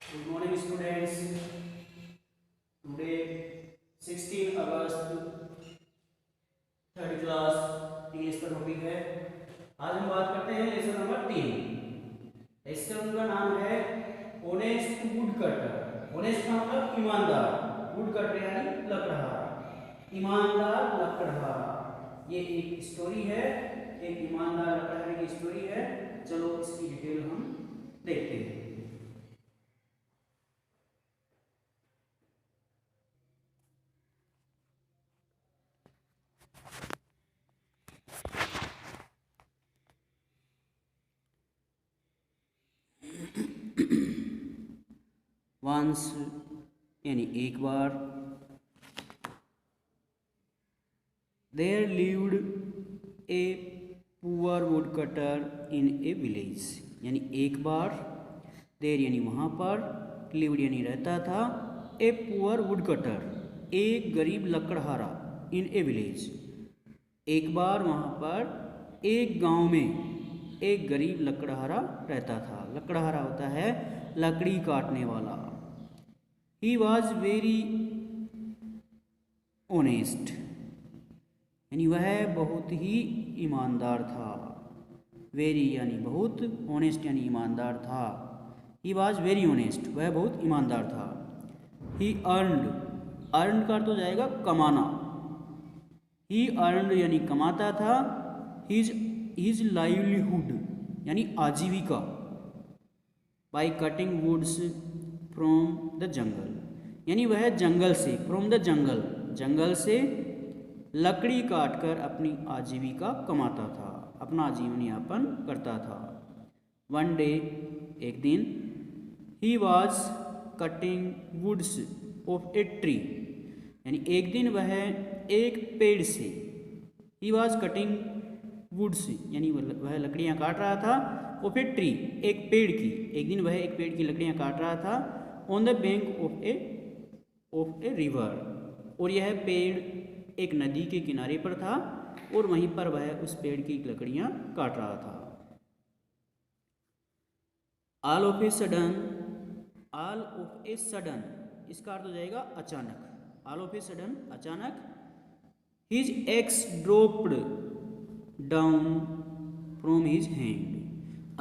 Good morning students. Today 16 अगस्त third class English का topic है। आज हम बात करते हैं लेसन नंबर 3। लेसन का नाम है ऑनेस्ट वुड कटर। ऑनेस्ट का मतलब ईमानदार, वुड कटर यानी लकड़हारा, ईमानदार लकड़हारा। ये एक स्टोरी है, एक ईमानदार लकड़हारे की स्टोरी है। चलो इसकी डिटेल हम देखते हैं। वंस यानी एक बार, there lived a poor wood cutter in a village. यानी एक बार, देयर यानी वहाँ पर, लिव्ड यानी रहता था, ए पुअर वुड कटर एक गरीब लकड़हारा, इन ए विलेज एक बार वहाँ पर एक गांव में एक गरीब लकड़हारा रहता था। लकड़हारा होता है लकड़ी काटने वाला। He was very honest, यानी वह बहुत ही ईमानदार था। वेरी यानी बहुत, ऑनेस्ट यानी ईमानदार था। He was very honest, वह बहुत ईमानदार था। He earned, earned का अर्थ हो जाएगा कमाना। He earned यानी कमाता था। His livelihood यानी आजीविका, by cutting woods from the jungle, यानी वह जंगल से, फ्रॉम द जंगल, जंगल से लकड़ी काटकर अपनी आजीविका कमाता था, अपना जीवन यापन करता था। वन डे एक दिन, he was cutting woods of a tree, यानी एक दिन वह एक पेड़ से, ही वॉज कटिंग वुड्स यानी वह लकड़ियाँ काट रहा था, ऑफ ए ट्री एक पेड़ की, एक दिन वह एक पेड़ की लकड़ियाँ काट रहा था, on the bank of a river, और यह पेड़ एक नदी के किनारे पर था और वहीं पर वह उस पेड़ की लकड़ियाँ काट रहा था। All of a sudden, all of a sudden इसका अर्थ हो जाएगा अचानक। ऑल ऑफ ए सडन अचानक, his ex dropped down from his hand,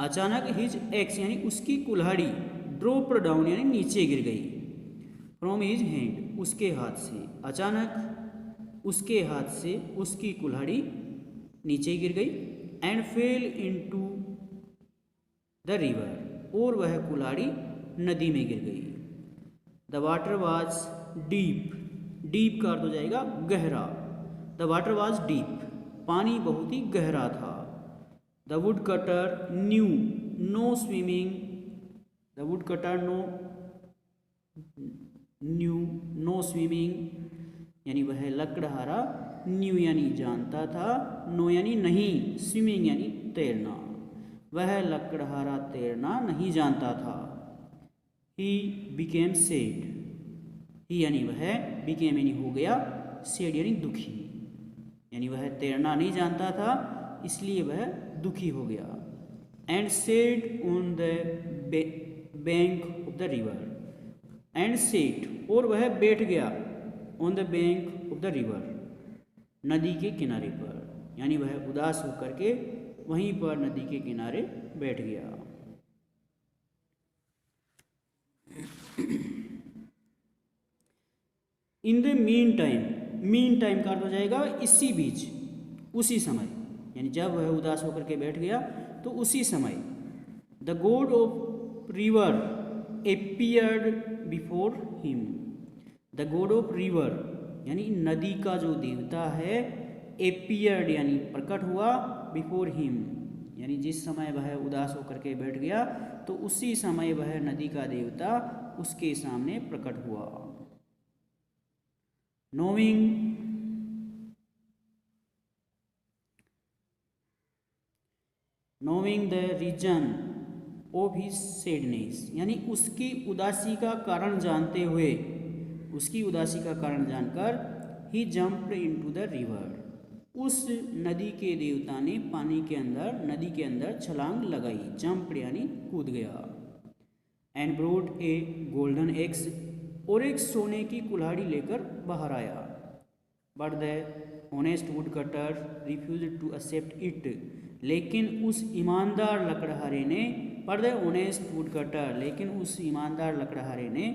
अचानक हिज एक्स यानी उसकी कुल्हाड़ी, ड्रॉप डाउन यानी नीचे गिर गई, फ्रॉम हिज हैंड उसके हाथ से, अचानक उसके हाथ से उसकी कुल्हाड़ी नीचे गिर गई, and fail into the river और वह कुल्हाड़ी नदी में गिर गई। The water was deep, deep का अर्थ हो जाएगा गहरा। द वाटर वाज डीप पानी बहुत ही गहरा था। The wood cutter knew no swimming, the wood cutter knew no swimming, यानी वह लकड़हारा न्यू यानी जानता था, नो यानी नहीं, स्विमिंग यानी तैरना, वह लकड़हारा तैरना नहीं जानता था। ही बिकेम सैड, ही यानी वह, बिकेम यानी हो गया, सैड यानी दुखी, यानी वह तैरना नहीं जानता था इसलिए वह दुखी हो गया। And set on the bank of the river, and set और वह बैठ गया, on the bank of the river नदी के किनारे पर, यानी वह उदास होकर के वहीं पर नदी के किनारे बैठ गया। In the mean time, mean time का अर्थ हो जाएगा इसी बीच, उसी समय, यानी जब वह उदास होकर के बैठ गया तो उसी समय। The god of river appeared before him, the god of river यानी नदी का जो देवता है, एपियर्ड यानी प्रकट हुआ, बिफोर हिम यानी जिस समय वह उदास होकर के बैठ गया तो उसी समय वह नदी का देवता उसके सामने प्रकट हुआ। Knowing the reason of his sadness, यानी उसकी उदासी का कारण जानते हुए, उसकी उदासी का कारण जानकर, ही जम्प्ड इनटू द रिवर, उस नदी के देवता ने पानी के अंदर, नदी के अंदर छलांग लगाई, जंप यानी कूद गया। And brought a golden axe, और एक सोने की कुल्हाड़ी लेकर बाहर आया। But the honest wood cutter refused to accept it, लेकिन उस ईमानदार लकड़हारे ने, पर द ऑनेस्ट वुड कटर, लेकिन उस ईमानदार लकड़हारे ने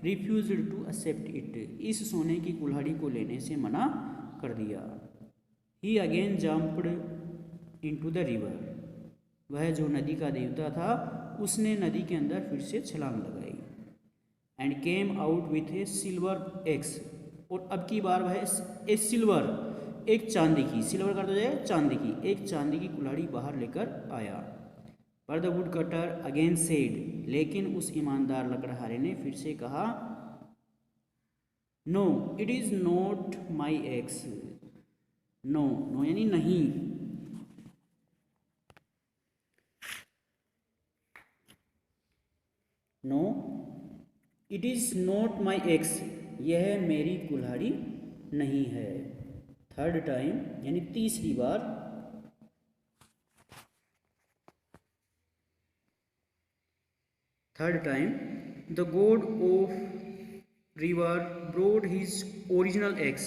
रिफ्यूज्ड टू एक्सेप्ट इट, इस सोने की कुल्हाड़ी को लेने से मना कर दिया। He again jumped into the river, वह जो नदी का देवता था उसने नदी के अंदर फिर से छलांग लगाई। And came out with A silver x, और अब की बार वह ए सिल्वर, एक चांदी की, सिल्वर का तो जाए चांदी की, एक चांदी की कुल्हाड़ी बाहर लेकर आया। पर the wood cutter again said, लेकिन उस ईमानदार लकड़हारे ने फिर से कहा, no it is not my axe. No, no यानी नहीं, no it is not my axe, यह मेरी कुल्हाड़ी नहीं है। थर्ड टाइम यानी तीसरी बार, third time the god of river brought his original axe,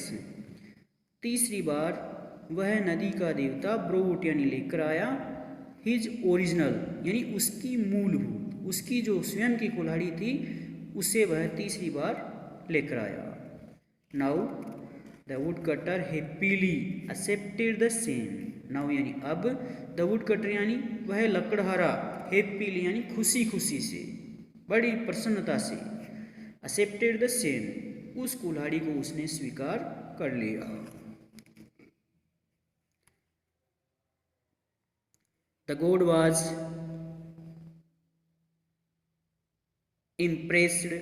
तीसरी बार वह नदी का देवता ब्रोड यानी लेकर आया हिज ओरिजिनल यानी उसकी मूलभूत, उसकी जो स्वयं की कुल्हाड़ी थी उसे वह तीसरी बार लेकर आया। Now the wood cutter happily accepted the same, now यानी अब, द वुड कटर यानी वह लकड़हारा, हैप्पीली यानी खुशी खुशी से, बड़ी प्रसन्नता से, एक्सेप्टेड द सेम, उस कुल्हाड़ी को उसने स्वीकार कर लिया। The God was impressed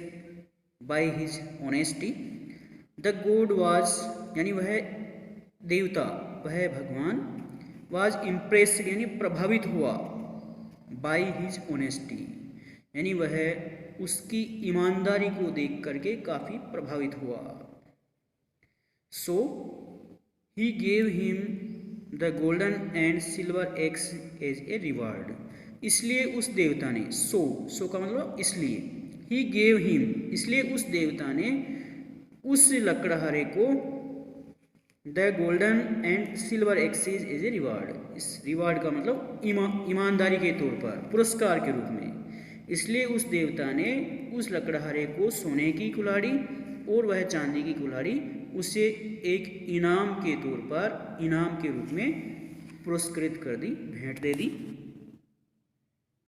by his honesty, the God was यानी वह देवता, वह भगवान, वाज इम्प्रेस्ड यानी प्रभावित हुआ, बाय हिज ऑनेस्टी यानी वह उसकी ईमानदारी को देख करके काफ़ी प्रभावित हुआ। So he gave him the golden and silver axe as a reward, इसलिए उस देवता ने, सो का मतलब इसलिए, ही गेव हिम इसलिए उस देवता ने उस लकड़हारे को the golden and silver axes as a reward, इस रिवार्ड का मतलब ईमानदारी के तौर पर, पुरस्कार के रूप में, इसलिए उस देवता ने उस लकड़हारे को सोने की कुल्हाड़ी और वह चांदी की कुल्हाड़ी उसे एक इनाम के तौर पर, इनाम के रूप में पुरस्कृत कर दी, भेंट दे दी।